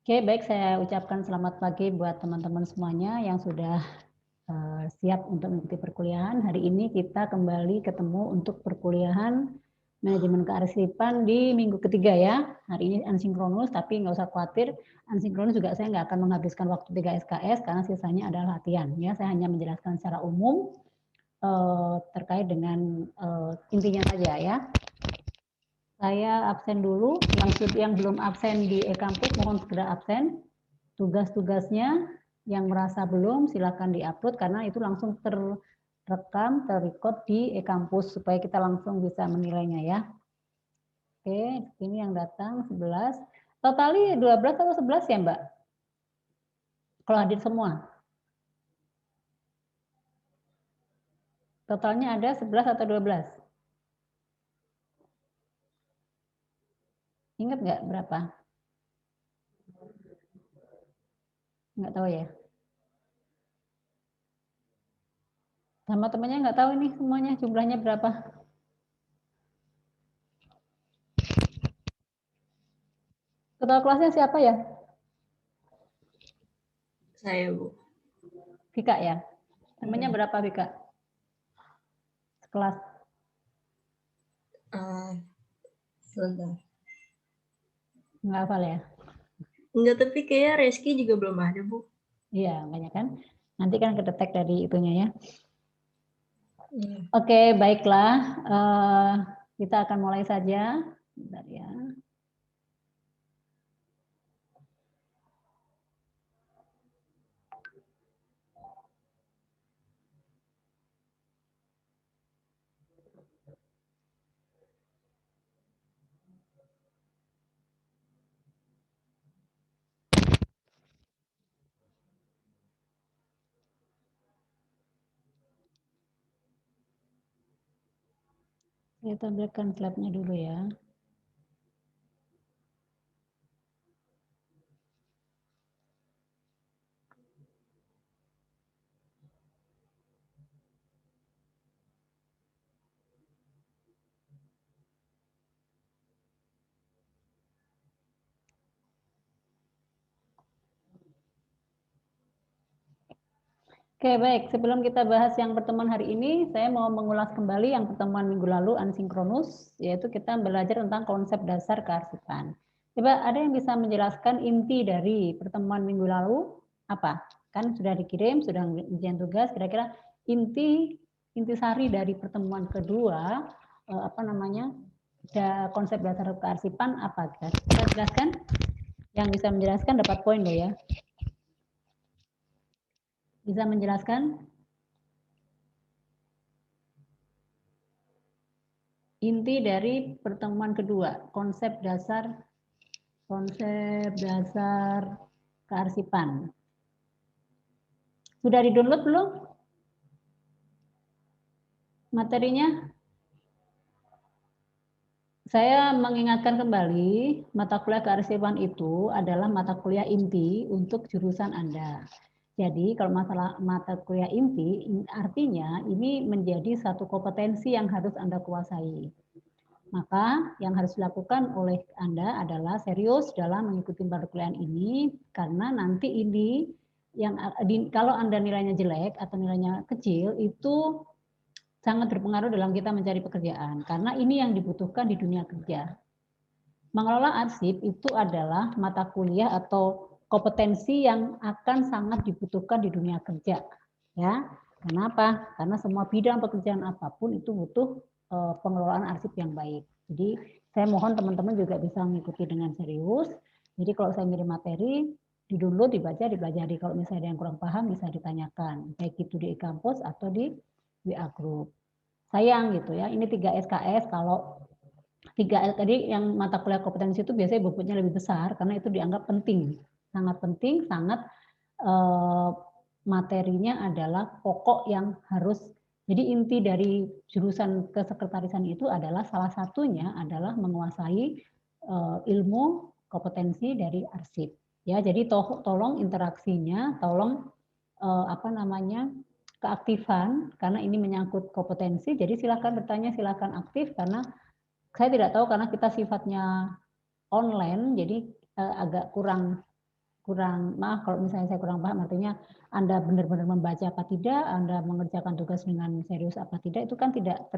Oke, baik, saya ucapkan selamat pagi buat teman-teman semuanya yang sudah siap untuk mengikuti perkuliahan. Hari ini kita kembali ketemu untuk perkuliahan manajemen kearsipan di minggu ketiga ya. Hari ini asinkronus, tapi nggak usah khawatir. Asinkronus juga saya nggak akan menghabiskan waktu 3 SKS karena sisanya adalah latihan. Ya, saya hanya menjelaskan secara umum terkait dengan intinya saja ya. Saya absen dulu. Yang belum absen di e-kampus mohon segera absen. Tugas-tugasnya yang merasa belum silakan diupload karena itu langsung terrekam, terrecord di e-kampus supaya kita langsung bisa menilainya ya. Oke, ini yang datang 11. Totali 12 atau 11 ya, Mbak? Kalau hadir semua. Totalnya ada 11 atau 12? Ingat nggak berapa? Nggak tahu ya. Sama temannya nggak tahu ini semuanya jumlahnya berapa. Ketua kelasnya siapa ya? Saya, Bu. Vika ya? Temannya berapa Vika? Sekelas. Sebentar. Nggak hafal ya? Enggak, tapi kayak Reski juga belum ada, Bu. Iya, banyak kan? Nanti kan kedetek dari itunya ya. Iya. Oke, baiklah. Kita akan mulai saja. Bentar ya. Saya tampilkan slide-nya dulu ya. Oke, baik. Sebelum kita bahas yang pertemuan hari ini, saya mau mengulas kembali yang pertemuan minggu lalu asinkronus, yaitu kita belajar tentang konsep dasar kearsipan. Coba ada yang bisa menjelaskan inti dari pertemuan minggu lalu apa? Kan sudah dikirim, sudah ujian tugas. Kira-kira intisari dari pertemuan kedua konsep dasar kearsipan apa? Kita jelaskan. Yang bisa menjelaskan dapat poin loh ya. Bisa menjelaskan? Inti dari pertemuan kedua, konsep dasar kearsipan. Sudah di-download belum materinya? Saya mengingatkan kembali, mata kuliah kearsipan itu adalah mata kuliah inti untuk jurusan Anda. Jadi kalau masalah mata kuliah inti, artinya ini menjadi satu kompetensi yang harus Anda kuasai. Maka yang harus dilakukan oleh Anda adalah serius dalam mengikuti perkuliahan ini, karena nanti ini kalau Anda nilainya jelek atau nilainya kecil itu sangat berpengaruh dalam kita mencari pekerjaan, karena ini yang dibutuhkan di dunia kerja. Mengelola arsip itu adalah mata kuliah atau kompetensi yang akan sangat dibutuhkan di dunia kerja. Ya, kenapa? Karena semua bidang pekerjaan apapun itu butuh pengelolaan arsip yang baik. Jadi saya mohon teman-teman juga bisa mengikuti dengan serius. Jadi kalau saya ngirim materi, di-download, dibaca, dipelajari. Kalau misalnya ada yang kurang paham bisa ditanyakan, baik itu di e-kampus atau di WA Group. Sayang gitu ya, ini 3 SKS, kalau 3 tadi yang mata kuliah kompetensi itu biasanya bobotnya lebih besar karena itu dianggap penting, sangat materinya adalah pokok yang harus. Jadi inti dari jurusan kesekretarisan itu adalah salah satunya adalah menguasai ilmu kompetensi dari arsip. Ya, jadi tolong interaksinya, tolong keaktifan karena ini menyangkut kompetensi. Jadi silakan bertanya, silakan aktif karena saya tidak tahu karena kita sifatnya online, jadi agak kurang maaf kalau misalnya saya kurang paham, artinya Anda benar-benar membaca apa tidak, Anda mengerjakan tugas dengan serius apa tidak, itu kan tidak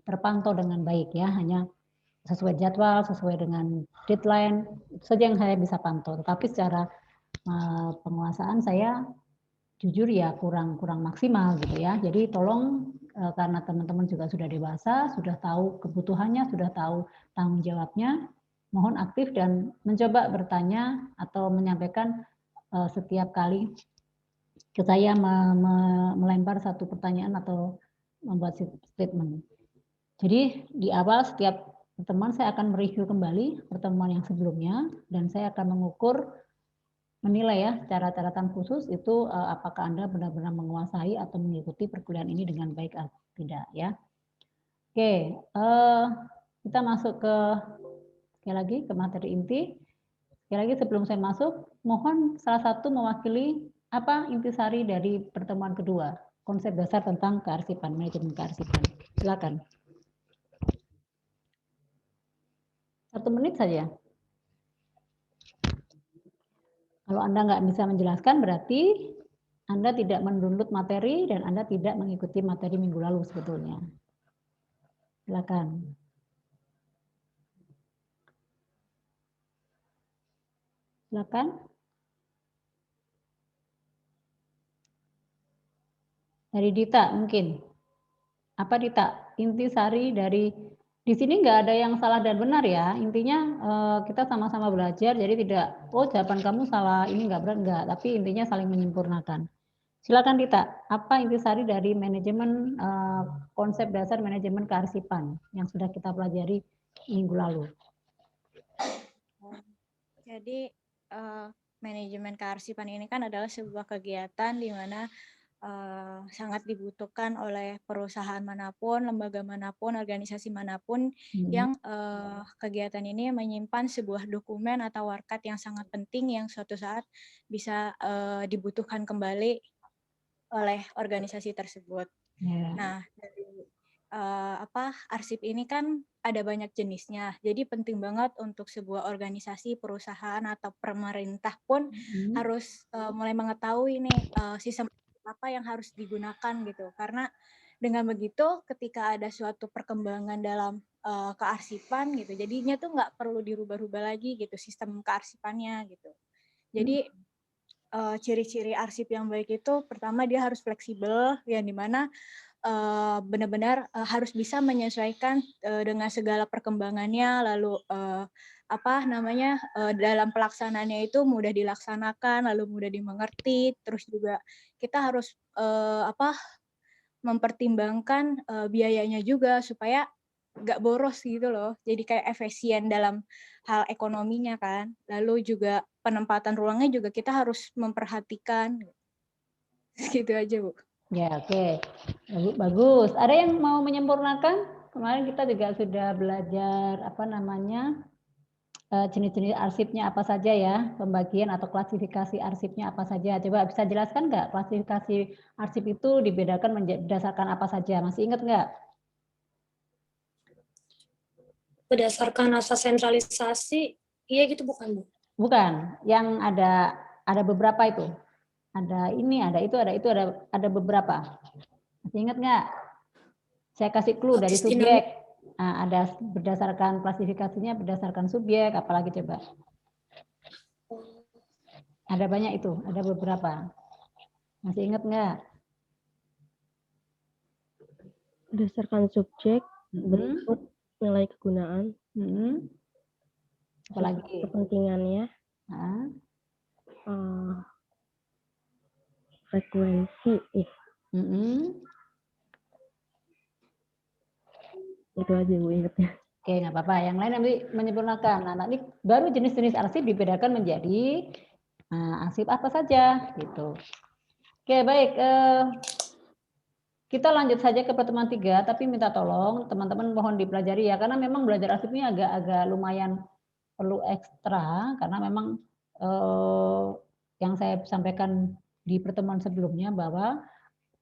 terpantau dengan baik ya, hanya sesuai jadwal, sesuai dengan deadline, itu saja yang saya bisa pantau. Tetapi secara penguasaan saya jujur ya kurang maksimal gitu ya. Jadi tolong karena teman-teman juga sudah dewasa, sudah tahu kebutuhannya, sudah tahu tanggung jawabnya, mohon aktif dan mencoba bertanya atau menyampaikan setiap kali ke saya melempar satu pertanyaan atau membuat statement. Jadi di awal setiap pertemuan saya akan mereview kembali pertemuan yang sebelumnya dan saya akan menilai ya secara catatan khusus itu apakah Anda benar-benar menguasai atau mengikuti perkuliahan ini dengan baik atau tidak ya. Oke, kita masuk sekali lagi ke materi inti. Sekali lagi sebelum saya masuk, mohon salah satu mewakili apa intisari dari pertemuan kedua, konsep dasar tentang kearsipan, manajemen kearsipan. Silakan. 1 menit saja. Kalau Anda nggak bisa menjelaskan berarti Anda tidak mendownload materi dan Anda tidak mengikuti materi minggu lalu sebetulnya. Silakan. Silakan. Dari Dita mungkin. Apa Dita? Intisari dari di sini nggak ada yang salah dan benar ya. Intinya kita sama-sama belajar. Jadi tidak, oh jawaban kamu salah, ini nggak benar nggak. Tapi intinya saling menyempurnakan. Silakan Dita. Apa intisari dari manajemen konsep dasar manajemen kearsipan yang sudah kita pelajari minggu lalu? Jadi manajemen kearsipan ini kan adalah sebuah kegiatan di mana sangat dibutuhkan oleh perusahaan manapun, lembaga manapun, organisasi manapun yang kegiatan ini menyimpan sebuah dokumen atau warkat yang sangat penting yang suatu saat bisa dibutuhkan kembali oleh organisasi tersebut. Yeah. Nah, dari arsip ini kan ada banyak jenisnya. Jadi penting banget untuk sebuah organisasi, perusahaan atau pemerintah pun harus mulai mengetahui nih sistem apa yang harus digunakan gitu. Karena dengan begitu ketika ada suatu perkembangan dalam kearsipan gitu, jadinya tuh nggak perlu dirubah-rubah lagi gitu sistem kearsipannya gitu. Jadi ciri-ciri arsip yang baik itu pertama dia harus fleksibel, yang dimana benar-benar harus bisa menyesuaikan dengan segala perkembangannya, lalu dalam pelaksanaannya itu mudah dilaksanakan, lalu mudah dimengerti, terus juga kita harus mempertimbangkan biayanya juga supaya nggak boros gitu loh, jadi kayak efisien dalam hal ekonominya kan, lalu juga penempatan ruangnya juga kita harus memperhatikan, gitu aja Bu. Ya, oke. Bagus. Ada yang mau menyempurnakan? Kemarin kita juga sudah belajar jenis-jenis arsipnya apa saja ya, pembagian atau klasifikasi arsipnya apa saja. Coba bisa jelaskan nggak klasifikasi arsip itu dibedakan berdasarkan apa saja? Masih ingat nggak? Berdasarkan asas sentralisasi, iya gitu bukan Bu? Bukan, yang ada beberapa itu. Ada ini, ada itu, ada beberapa. Masih ingat nggak? Saya kasih clue dari subjek. Nah, ada berdasarkan klasifikasinya berdasarkan subjek, apalagi coba. Ada banyak itu, ada beberapa. Masih ingat nggak? Berdasarkan subjek, bentuk, nilai kegunaan, apalagi kepentingannya, frekuensi, itu aja Bu ingatnya. Oke, nggak apa-apa. Yang lain nanti menyempurnakan. Nah, nanti baru jenis-jenis arsip dibedakan menjadi arsip apa saja, gitu. Oke, baik. Kita lanjut saja ke pertemuan 3, tapi minta tolong teman-teman mohon dipelajari ya, karena memang belajar arsip ini agak lumayan perlu ekstra, karena memang yang saya sampaikan di pertemuan sebelumnya bahwa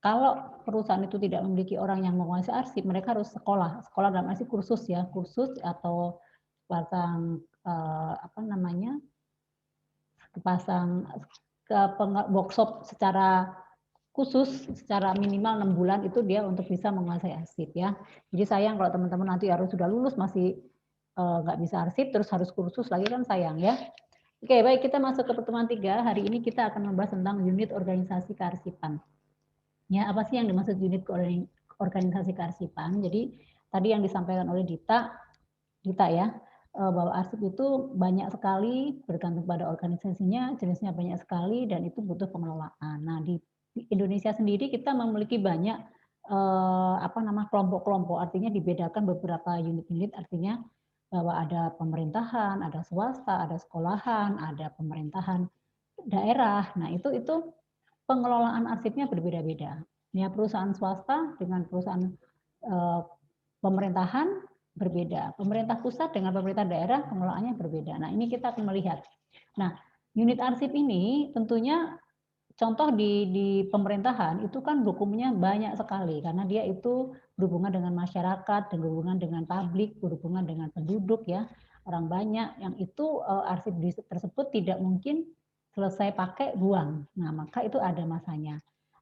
kalau perusahaan itu tidak memiliki orang yang menguasai arsip, mereka harus sekolah dalam arti kursus ya, kursus atau semacam kepasang workshop secara khusus, secara minimal 6 bulan itu dia untuk bisa menguasai arsip ya. Jadi sayang kalau teman-teman nanti harus sudah lulus masih nggak bisa arsip, terus harus kursus lagi kan sayang ya. Oke, baik, kita masuk ke pertemuan 3. Hari ini kita akan membahas tentang unit organisasi kearsipan. Ya, apa sih yang dimaksud unit organisasi kearsipan? Jadi tadi yang disampaikan oleh Dita ya, bahwa arsip itu banyak sekali, bergantung pada organisasinya, jenisnya banyak sekali, dan itu butuh pengelolaan. Nah, di Indonesia sendiri kita memiliki banyak kelompok-kelompok, artinya dibedakan beberapa unit-unit, artinya bahwa ada pemerintahan, ada swasta, ada sekolahan, ada pemerintahan daerah. Nah, itu pengelolaan arsipnya berbeda-beda. Ya, perusahaan swasta dengan perusahaan pemerintahan berbeda. Pemerintah pusat dengan pemerintah daerah pengelolaannya berbeda. Nah, ini kita akan melihat. Nah, unit arsip ini tentunya contoh di pemerintahan itu kan dokumennya banyak sekali karena dia itu berhubungan dengan masyarakat, berhubungan dengan publik, berhubungan dengan penduduk ya, orang banyak yang itu arsip tersebut tidak mungkin selesai pakai buang. Nah, maka itu ada masanya.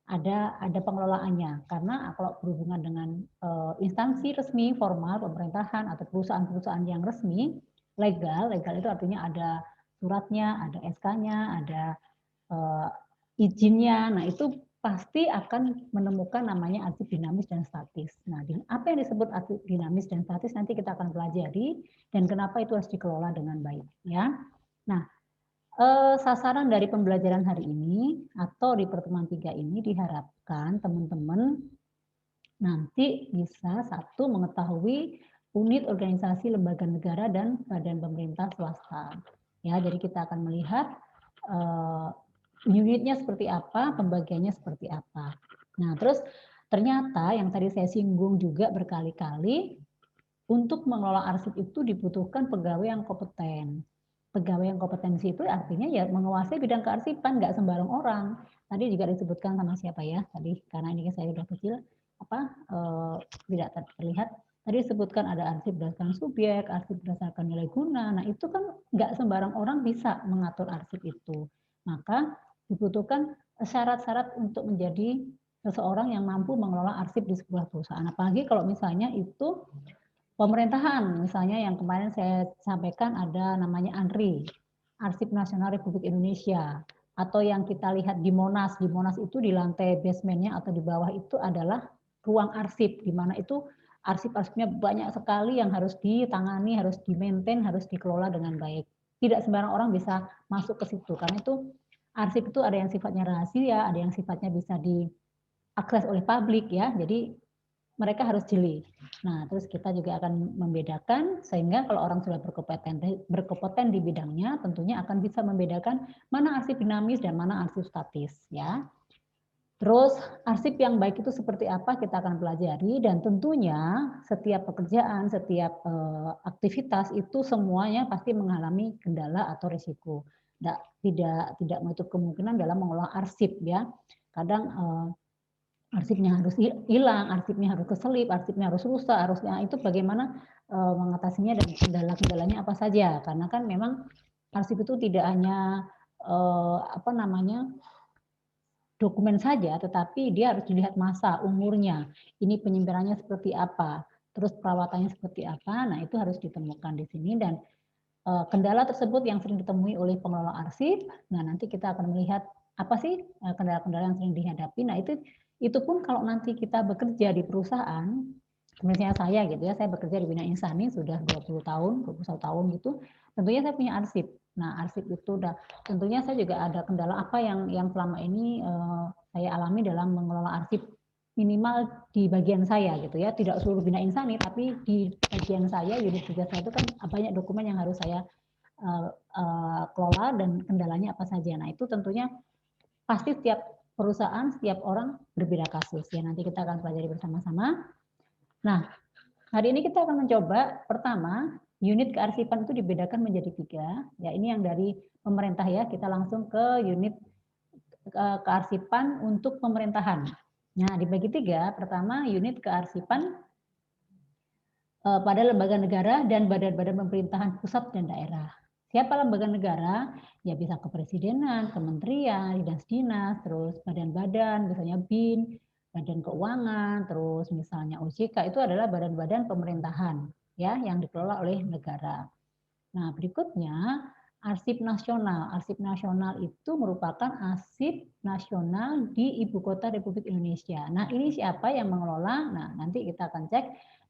Ada pengelolaannya karena kalau berhubungan dengan instansi resmi formal pemerintahan atau perusahaan-perusahaan yang resmi legal itu artinya ada suratnya, ada SK-nya, ada izinnya. Nah, itu pasti akan menemukan namanya arsip dinamis dan statis. Nah, apa yang disebut arsip dinamis dan statis nanti kita akan pelajari dan kenapa itu harus dikelola dengan baik ya. Nah, sasaran dari pembelajaran hari ini atau di pertemuan 3 ini diharapkan teman-teman nanti bisa satu mengetahui unit organisasi lembaga negara dan badan pemerintah swasta. Ya, jadi kita akan melihat unitnya seperti apa, pembagiannya seperti apa. Nah, terus ternyata yang tadi saya singgung juga berkali-kali, untuk mengelola arsip itu dibutuhkan pegawai yang kompeten. Pegawai yang kompetensi itu artinya ya menguasai bidang kearsipan, nggak sembarang orang. Tadi juga disebutkan sama siapa ya tadi, karena ini saya udah kecil, tidak terlihat. Tadi disebutkan ada arsip berdasarkan subjek, arsip berdasarkan nilai guna. Nah, itu kan nggak sembarang orang bisa mengatur arsip itu. Maka dibutuhkan syarat-syarat untuk menjadi seseorang yang mampu mengelola arsip di sebuah perusahaan. Apalagi kalau misalnya itu pemerintahan, misalnya yang kemarin saya sampaikan ada namanya ANRI, Arsip Nasional Republik Indonesia, atau yang kita lihat di Monas itu di lantai basementnya atau di bawah itu adalah ruang arsip, di mana itu arsip-arsipnya banyak sekali yang harus ditangani, harus di-maintain, harus dikelola dengan baik. Tidak sembarang orang bisa masuk ke situ, karena itu arsip itu ada yang sifatnya rahasia, ada yang sifatnya bisa diakses oleh publik ya, jadi mereka harus jeli. Nah, terus kita juga akan membedakan sehingga kalau orang sudah berkompeten di bidangnya, tentunya akan bisa membedakan mana arsip dinamis dan mana arsip statis, ya. Terus arsip yang baik itu seperti apa kita akan pelajari dan tentunya setiap pekerjaan, setiap aktivitas itu semuanya pasti mengalami kendala atau risiko. Tidak menutup kemungkinan dalam mengelola arsip ya. Kadang arsipnya harus hilang, arsipnya harus keselip, arsipnya harus rusak, harusnya itu bagaimana mengatasinya dan kendala-kendalanya apa saja. Karena kan memang arsip itu tidak hanya dokumen saja, tetapi dia harus dilihat masa, umurnya. Ini penyimpanan seperti apa, terus perawatannya seperti apa. Nah, itu harus ditemukan di sini dan kendala tersebut yang sering ditemui oleh pengelola arsip. Nah, nanti kita akan melihat apa sih kendala-kendala yang sering dihadapi. Nah, itu pun kalau nanti kita bekerja di perusahaan, misalnya saya gitu ya, saya bekerja di Bina Insani sudah 20 tahun, 21 tahun gitu, tentunya saya punya arsip. Nah, arsip itu tentunya saya juga ada kendala apa yang selama ini saya alami dalam mengelola arsip minimal di bagian saya gitu ya, tidak seluruh Bina Insani, tapi di bagian saya, unit tugas saya itu kan banyak dokumen yang harus saya kelola dan kendalanya apa saja. Nah, itu tentunya pasti setiap perusahaan, setiap orang berbeda kasus ya. Nanti kita akan pelajari bersama-sama. Nah, hari ini kita akan mencoba pertama unit kearsipan itu dibedakan menjadi 3. Ya, ini yang dari pemerintah ya. Kita langsung ke unit kearsipan untuk pemerintahan. Nah, dibagi 3. Pertama, unit kearsipan pada lembaga negara dan badan-badan pemerintahan pusat dan daerah. Siapa lembaga negara? Ya bisa kepresidenan, kementerian, dinas-dinas, terus badan-badan, misalnya BIN, Badan Keuangan, terus misalnya OJK, itu adalah badan-badan pemerintahan ya yang dikelola oleh negara. Nah, berikutnya Arsip Nasional. Arsip Nasional itu merupakan arsip nasional di Ibu Kota Republik Indonesia. Nah, ini siapa yang mengelola? Nah, nanti kita akan cek.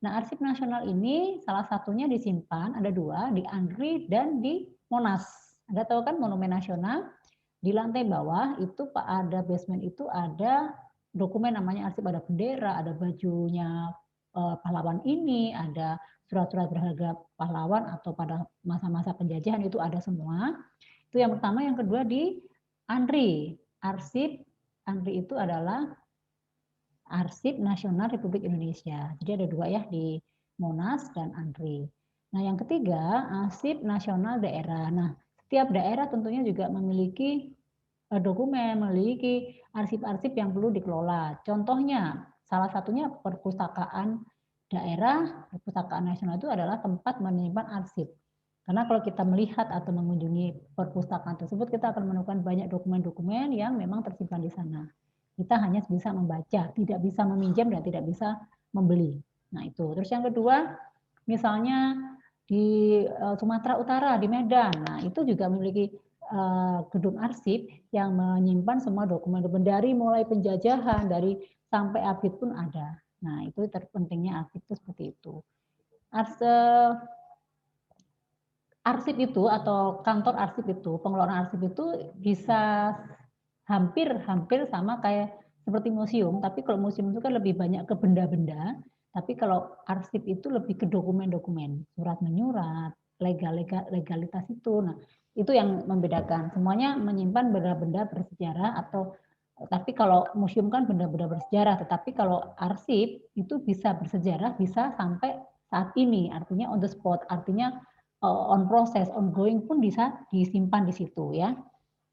Nah, Arsip Nasional ini salah satunya disimpan, ada 2, di ANRI dan di Monas. Anda tahu kan Monumen Nasional? Di lantai bawah itu ada basement itu ada dokumen namanya arsip, ada bendera, ada bajunya pahlawan ini, ada surat-surat berharga pahlawan atau pada masa-masa penjajahan itu ada semua. Itu yang pertama. Yang kedua di ANRI. Arsip ANRI itu adalah Arsip Nasional Republik Indonesia. Jadi ada 2 ya, di Monas dan ANRI. Nah, yang ketiga Arsip Nasional Daerah. Nah, setiap daerah tentunya juga memiliki dokumen, memiliki arsip-arsip yang perlu dikelola. Contohnya, salah satunya perpustakaan daerah, perpustakaan nasional itu adalah tempat menyimpan arsip. Karena kalau kita melihat atau mengunjungi perpustakaan tersebut, kita akan menemukan banyak dokumen-dokumen yang memang tersimpan di sana. Kita hanya bisa membaca, tidak bisa meminjam dan tidak bisa membeli. Nah itu. Terus yang kedua, misalnya di Sumatera Utara, di Medan, nah itu juga memiliki gedung arsip yang menyimpan semua dokumen-dokumen dari mulai penjajahan, dari sampai abid pun ada. Nah, itu terpentingnya arsip itu seperti itu. Arsip itu atau kantor arsip itu, pengelolaan arsip itu bisa hampir sama kayak seperti museum, tapi kalau museum itu kan lebih banyak ke benda-benda, tapi kalau arsip itu lebih ke dokumen-dokumen, surat menyurat, legalitas itu. Nah, itu yang membedakan. Semuanya menyimpan benda-benda bersejarah atau tapi kalau museum kan benda-benda bersejarah, tetapi kalau arsip itu bisa bersejarah, bisa sampai saat ini, artinya on the spot, artinya on process, ongoing pun bisa disimpan di situ ya.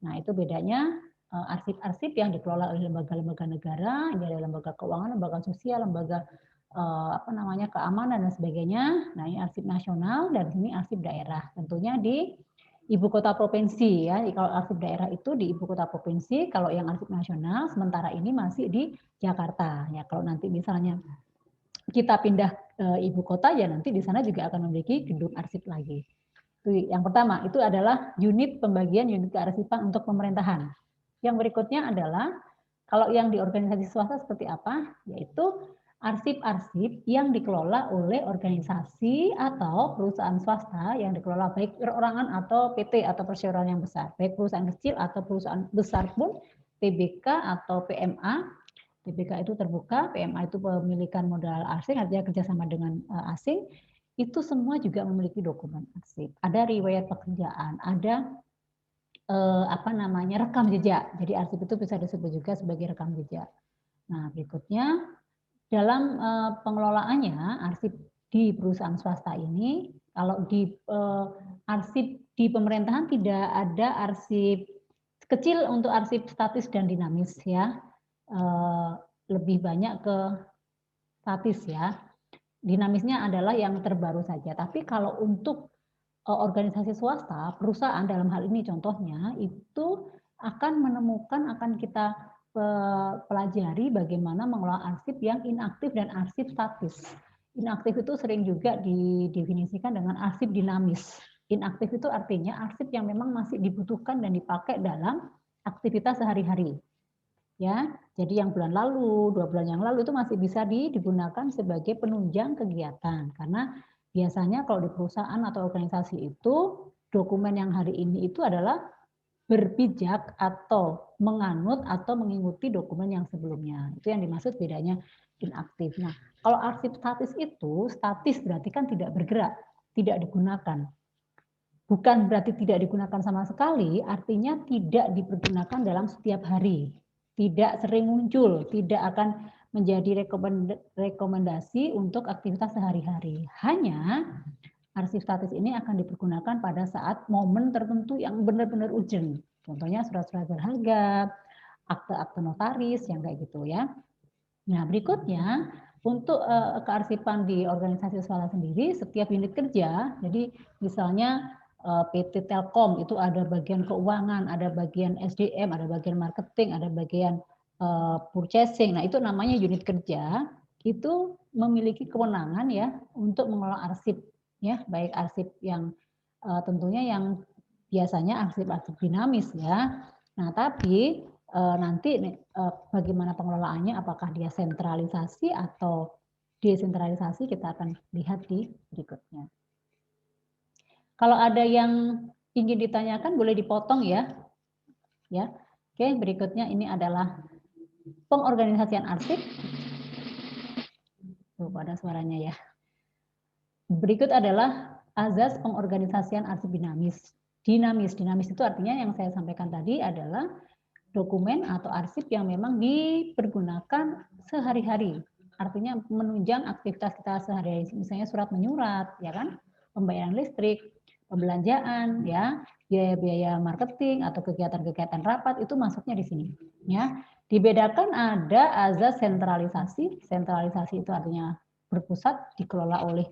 Nah, itu bedanya arsip-arsip yang dikelola oleh lembaga-lembaga negara, ini ada lembaga keuangan, lembaga sosial, lembaga keamanan dan sebagainya. Nah, ini arsip nasional dan sini arsip daerah. Tentunya di ibu kota provinsi ya. Kalau arsip daerah itu di ibu kota provinsi, kalau yang arsip nasional sementara ini masih di Jakarta. Ya, kalau nanti misalnya kita pindah ibu kota ya nanti di sana juga akan memiliki gedung arsip lagi. Itu yang pertama, itu adalah unit pembagian unit kearsipan untuk pemerintahan. Yang berikutnya adalah kalau yang di organisasi swasta seperti apa? Yaitu arsip-arsip yang dikelola oleh organisasi atau perusahaan swasta yang dikelola baik perorangan atau PT atau perseroan yang besar, baik perusahaan kecil atau perusahaan besar pun, TBK atau PMA. TBK itu terbuka, PMA itu pemilikan modal asing, artinya kerjasama dengan asing. Itu semua juga memiliki dokumen arsip. Ada riwayat pekerjaan, ada rekam jejak. Jadi arsip itu bisa disebut juga sebagai rekam jejak. Nah, berikutnya dalam pengelolaannya arsip di perusahaan swasta ini, kalau di arsip di pemerintahan tidak ada arsip kecil untuk arsip statis dan dinamis ya. Lebih banyak ke statis ya. Dinamisnya adalah yang terbaru saja. Tapi kalau untuk organisasi swasta, perusahaan dalam hal ini contohnya itu akan menemukan, akan kita pelajari bagaimana mengelola arsip yang inaktif dan arsip statis. Inaktif itu sering juga didefinisikan dengan arsip dinamis. Inaktif itu artinya arsip yang memang masih dibutuhkan dan dipakai dalam aktivitas sehari-hari. Ya, jadi yang bulan lalu, 2 bulan yang lalu itu masih bisa digunakan sebagai penunjang kegiatan karena biasanya kalau di perusahaan atau organisasi itu dokumen yang hari ini itu adalah berpijak atau menganut atau mengikuti dokumen yang sebelumnya. Itu yang dimaksud bedanya inaktif. Nah, kalau arsip statis itu, statis berarti kan tidak bergerak, tidak digunakan. Bukan berarti tidak digunakan sama sekali, artinya tidak dipergunakan dalam setiap hari. Tidak sering muncul, tidak akan menjadi rekomendasi untuk aktivitas sehari-hari. Hanya arsip statis ini akan dipergunakan pada saat momen tertentu yang benar-benar urgent. Contohnya surat-surat berharga, akte-akte notaris, yang kayak gitu ya. Nah, berikutnya untuk kearsipan di organisasi swasta sendiri, setiap unit kerja, jadi misalnya PT Telkom itu ada bagian keuangan, ada bagian SDM, ada bagian marketing, ada bagian purchasing. Nah, itu namanya unit kerja, itu memiliki kewenangan ya untuk mengelola arsip ya, baik arsip yang tentunya yang biasanya arsip-arsip dinamis ya. Nah, tapi nanti bagaimana pengelolaannya, apakah dia sentralisasi atau desentralisasi, kita akan lihat di berikutnya. Kalau ada yang ingin ditanyakan boleh dipotong ya. Ya. Oke, berikutnya ini adalah pengorganisasian arsip. Tuh, ada suaranya ya. Berikut adalah azas pengorganisasian arsip dinamis. Dinamis itu artinya yang saya sampaikan tadi adalah dokumen atau arsip yang memang dipergunakan sehari-hari. Artinya menunjang aktivitas kita sehari-hari, misalnya surat menyurat, ya kan, pembayaran listrik, pembelanjaan, ya, biaya-biaya marketing atau kegiatan-kegiatan rapat itu masuknya di sini, ya. Dibedakan ada azas sentralisasi. Sentralisasi itu artinya berpusat, dikelola oleh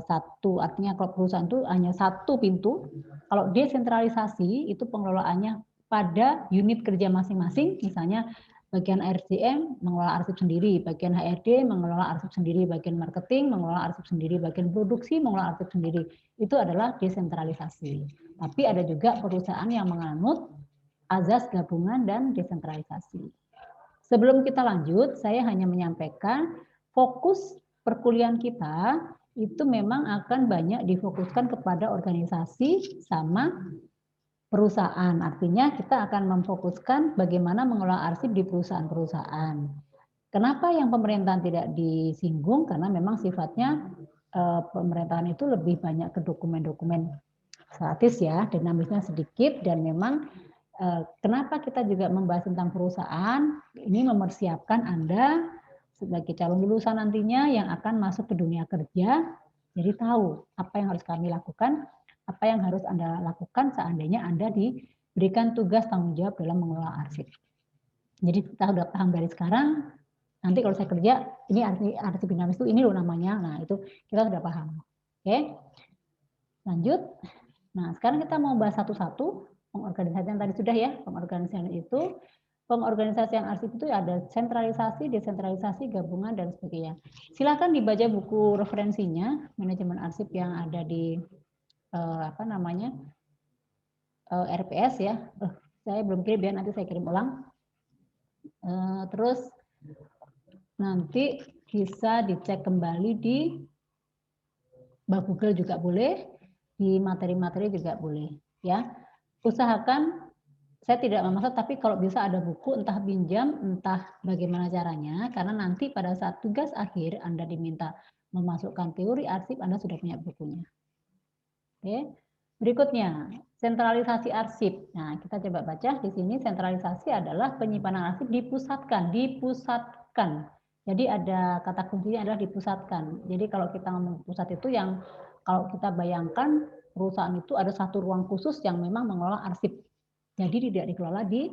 satu, artinya kalau perusahaan itu hanya satu pintu. Kalau desentralisasi itu pengelolaannya pada unit kerja masing-masing, misalnya bagian RCM mengelola arsip sendiri, bagian HRD mengelola arsip sendiri, bagian marketing mengelola arsip sendiri, bagian produksi mengelola arsip sendiri. Itu adalah desentralisasi. Tapi ada juga perusahaan yang menganut azas gabungan dan desentralisasi. Sebelum kita lanjut, saya hanya menyampaikan fokus perkuliahan kita itu memang akan banyak difokuskan kepada organisasi sama perusahaan. Artinya kita akan memfokuskan bagaimana mengelola arsip di perusahaan-perusahaan. Kenapa yang pemerintahan tidak disinggung? Karena memang sifatnya pemerintahan itu lebih banyak ke dokumen-dokumen statis ya, dinamisnya sedikit, dan memang kenapa kita juga membahas tentang perusahaan, ini mempersiapkan Anda sebagai calon lulusan nantinya yang akan masuk ke dunia kerja, jadi tahu apa yang harus kami lakukan, apa yang harus Anda lakukan seandainya Anda diberikan tugas tanggung jawab dalam mengelola arsip. Jadi kita sudah paham dari sekarang, nanti kalau saya kerja, ini arsip dinamis itu ini loh namanya, nah itu kita sudah paham. Oke, lanjut. Nah sekarang kita mau bahas satu-satu, pengorganisasian tadi sudah ya, pengorganisasian itu, pengorganisasian arsip itu ada sentralisasi, desentralisasi, gabungan, dan sebagainya. Silakan dibaca buku referensinya, manajemen arsip yang ada di RPS ya. Saya belum kirim ya, nanti saya kirim ulang. Terus nanti bisa dicek kembali di Google juga boleh, di materi-materi juga boleh ya. Usahakan, saya tidak memaksa, tapi kalau bisa ada buku, entah pinjam, entah bagaimana caranya, karena nanti pada saat tugas akhir Anda diminta memasukkan teori arsip, Anda sudah punya bukunya. Oke. Berikutnya, sentralisasi arsip. Nah, kita coba baca di sini, sentralisasi adalah penyimpanan arsip dipusatkan. Jadi ada kata kuncinya adalah dipusatkan. Jadi kalau kita ngomong pusat itu yang kalau kita bayangkan perusahaan itu ada satu ruang khusus yang memang mengelola arsip. Jadi tidak dikelola di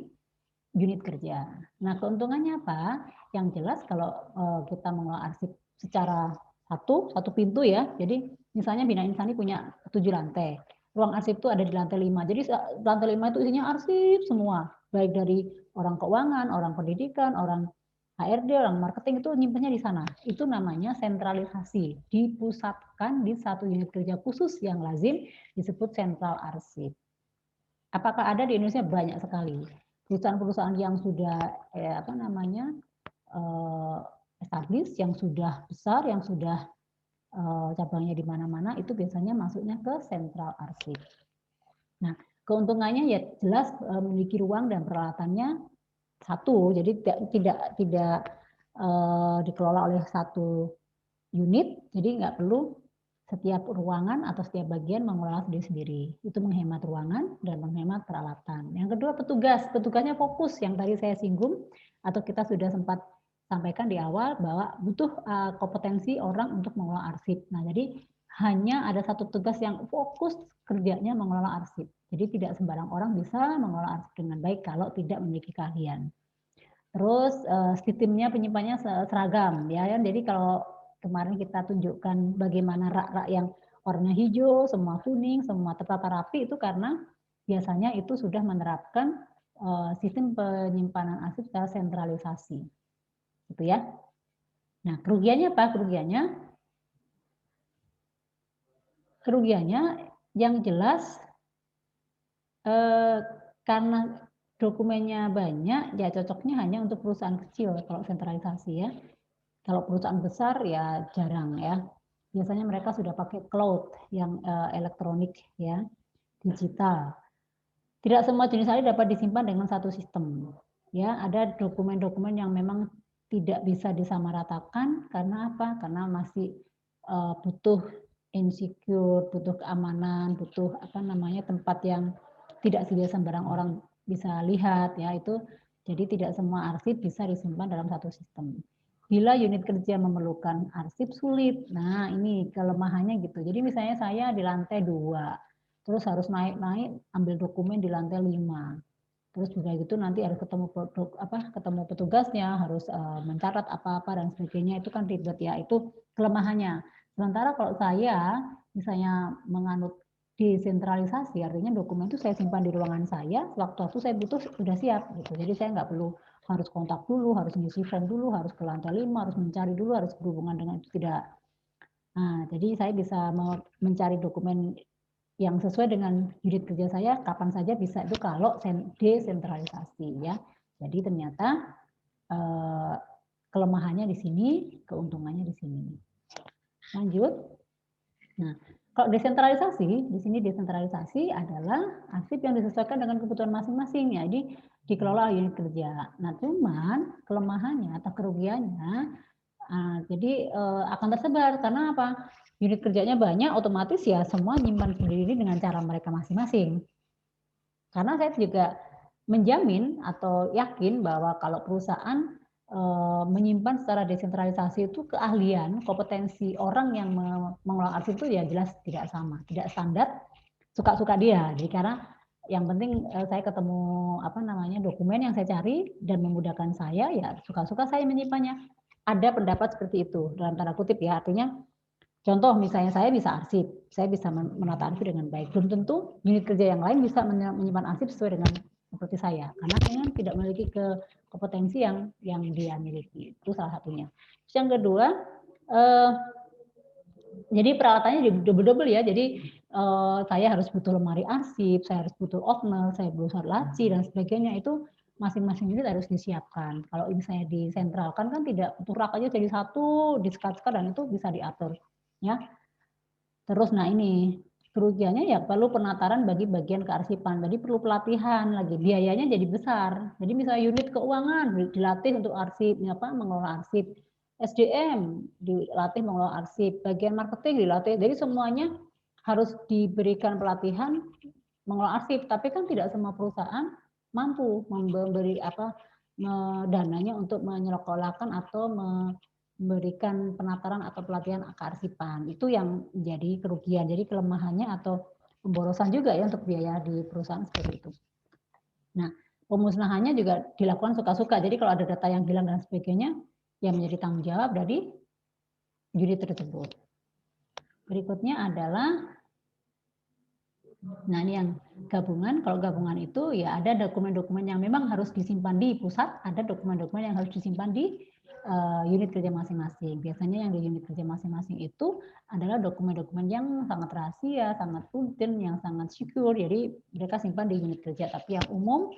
unit kerja. Nah, keuntungannya apa? Yang jelas kalau kita mengelola arsip secara satu pintu ya. Jadi misalnya Bina Insani punya 7 lantai. Ruang arsip itu ada di lantai 5. Jadi lantai 5 itu isinya arsip semua. Baik dari orang keuangan, orang pendidikan, orang HRD, orang marketing itu nyimpennya di sana. Itu namanya sentralisasi. Dipusatkan di satu unit kerja khusus yang lazim disebut sentral arsip. Apakah ada di Indonesia? Banyak sekali. Perusahaan-perusahaan yang sudah established, yang sudah besar, yang sudah cabangnya di mana-mana, itu biasanya masuknya ke sentral arsip. Nah, keuntungannya ya jelas memiliki ruang dan peralatannya satu, jadi tidak dikelola oleh satu unit, jadi nggak perlu setiap ruangan atau setiap bagian mengelola sendiri-sendiri. Itu menghemat ruangan dan menghemat peralatan. Yang kedua, petugasnya fokus yang tadi saya singgung atau kita sudah sempat sampaikan di awal bahwa butuh kompetensi orang untuk mengelola arsip. Nah, jadi hanya ada satu tugas yang fokus kerjanya mengelola arsip. Jadi tidak sembarang orang bisa mengelola arsip dengan baik kalau tidak memiliki keahlian. Terus sistemnya penyimpanannya seragam ya. Jadi kalau kemarin kita tunjukkan bagaimana rak-rak yang warna hijau, semua kuning, semua tertata rapi itu karena biasanya itu sudah menerapkan sistem penyimpanan arsip secara sentralisasi. Gitu ya. Nah, kerugiannya apa? Kerugiannya yang jelas karena dokumennya banyak, ya cocoknya hanya untuk perusahaan kecil kalau sentralisasi ya. Kalau perusahaan besar ya jarang ya. Biasanya mereka sudah pakai cloud yang elektronik ya, digital. Tidak semua jenis arsip dapat disimpan dengan satu sistem. Ya, ada dokumen-dokumen yang memang tidak bisa disamaratakan karena apa? Karena masih butuh insecure, butuh keamanan, butuh tempat yang tidak sembarang orang bisa lihat ya itu. Jadi tidak semua arsip bisa disimpan dalam satu sistem. Bila unit kerja memerlukan arsip sulit. Nah, ini kelemahannya gitu. Jadi misalnya saya di lantai 2, terus harus naik-naik ambil dokumen di lantai 5. Terus juga gitu nanti harus ketemu petugasnya, harus mencatat apa-apa dan sebagainya, itu kan ribet ya, itu kelemahannya. Sementara kalau saya misalnya menganut desentralisasi, artinya dokumen itu saya simpan di ruangan saya, waktu saya butuh sudah siap gitu. Jadi saya nggak perlu harus kontak dulu, harus ngisi form dulu, harus ke lantai 5, harus mencari dulu, harus berhubungan dengan itu, tidak. Nah, jadi saya bisa mencari dokumen yang sesuai dengan unit kerja saya kapan saja bisa, itu kalau desentralisasi ya. Jadi ternyata kelemahannya di sini, keuntungannya di sini. Lanjut. Nah, kalau desentralisasi, di sini desentralisasi adalah arsip yang disesuaikan dengan kebutuhan masing-masing ya. Jadi dikelola unit kerja. Nah, cuman kelemahannya atau kerugiannya jadi akan tersebar karena apa? Unit kerjanya banyak, otomatis ya semua nyimpan sendiri dengan cara mereka masing-masing. Karena saya juga menjamin atau yakin bahwa kalau perusahaan menyimpan secara desentralisasi itu keahlian, kompetensi orang yang mengelola arsip itu ya jelas tidak sama, tidak standar, suka-suka dia. Jadi karena yang penting saya ketemu dokumen yang saya cari dan memudahkan saya, ya suka-suka saya menyimpannya. Ada pendapat seperti itu dalam tanda kutip ya, artinya contoh misalnya saya bisa arsip, saya bisa menata arsip dengan baik, belum tentu unit kerja yang lain bisa menyimpan arsip sesuai dengan seperti saya, karena saya tidak memiliki kompetensi yang dia miliki. Itu salah satunya. Terus yang kedua, jadi peralatannya double ya. Jadi saya harus butuh lemari arsip, saya harus butuh opener, saya butuh laci dan sebagainya. Itu masing-masing unit harus disiapkan. Kalau misalnya disentralkan kan tidak butuh rak aja jadi satu, disekat-sekat dan itu bisa diatur. Ya. Terus nah ini kerugiannya ya perlu penataran bagi bagian kearsipan. Jadi perlu pelatihan lagi, biayanya jadi besar. Jadi misalnya unit keuangan dilatih untuk arsip, mengelola arsip. SDM dilatih mengelola arsip, bagian marketing dilatih. Jadi semuanya harus diberikan pelatihan mengelola arsip, tapi kan tidak semua perusahaan mampu memberi dananya untuk menyelokolakan atau memberikan penataran atau pelatihan kearsipan. Itu yang menjadi kerugian. Jadi kelemahannya atau pemborosan juga ya untuk biaya di perusahaan seperti itu. Nah, pemusnahannya juga dilakukan suka-suka. Jadi kalau ada data yang hilang dan sebagainya, yang menjadi tanggung jawab dari unit tersebut. Berikutnya adalah, nah ini yang gabungan. Kalau gabungan itu ya ada dokumen-dokumen yang memang harus disimpan di pusat, ada dokumen-dokumen yang harus disimpan di unit kerja masing-masing. Biasanya yang di unit kerja masing-masing itu adalah dokumen-dokumen yang sangat rahasia, sangat rutin, yang sangat secure. Jadi mereka simpan di unit kerja, tapi yang umum